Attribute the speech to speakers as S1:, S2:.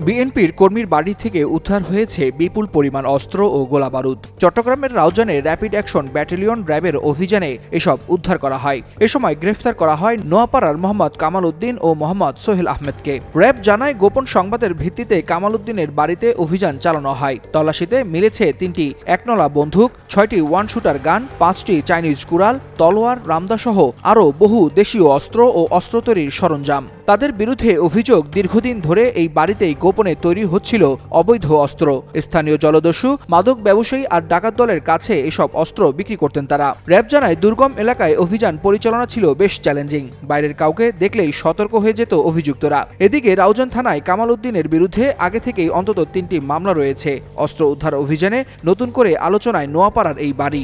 S1: বিএনপির কর্মীর বাড়ি থেকে উদ্ধার হয়েছে বিপুল পরিমাণ অস্ত্র ও গোলাবারুদ। চট্টগ্রামের রাউজানে র্যাপিড অ্যাকশন ব্যাটালিয়ন র্যাবের অভিযানে এসব উদ্ধার করা হয়। এ সময় গ্রেফতার করা হয় নোয়াপাড়ার মোহাম্মদ কামাল উদ্দিন ও মোহাম্মদ সোহেল আহমেদকে। র্যাব জানায়, গোপন সংবাদের ভিত্তিতে কামাল উদ্দিনের বাড়িতে অভিযান চালানো হয়। তল্লাশিতে মিলেছে 3টি একনলা বন্দুক, 6টি ওয়ান শুটার গান, 5টি চাইনিজ কুড়াল, তলোয়ার, রামদাসহ আরও বহু দেশীয় অস্ত্র ও অস্ত্র তৈরির সরঞ্জাম। তাদের বিরুদ্ধে অভিযোগ, দীর্ঘদিন ধরে এই বাড়িতেই গোপনে তৈরি হচ্ছিল অবৈধ অস্ত্র। স্থানীয় জলদস্যু, মাদক ব্যবসায়ী আর ডাকাত দলের কাছে এসব অস্ত্র বিক্রি করতেন তারা। র্যাব জানায়, দুর্গম এলাকায় অভিযান পরিচালনা ছিল বেশ চ্যালেঞ্জিং। বাইরের কাউকে দেখলেই সতর্ক হয়ে যেত অভিযুক্তরা। এদিকে রাউজান থানায় কামাল উদ্দিনের বিরুদ্ধে আগে থেকেই অন্তত 3টি মামলা রয়েছে। অস্ত্র উদ্ধার অভিযানে নতুন করে আলোচনায় নোয়াপাড়ার এই বাড়ি।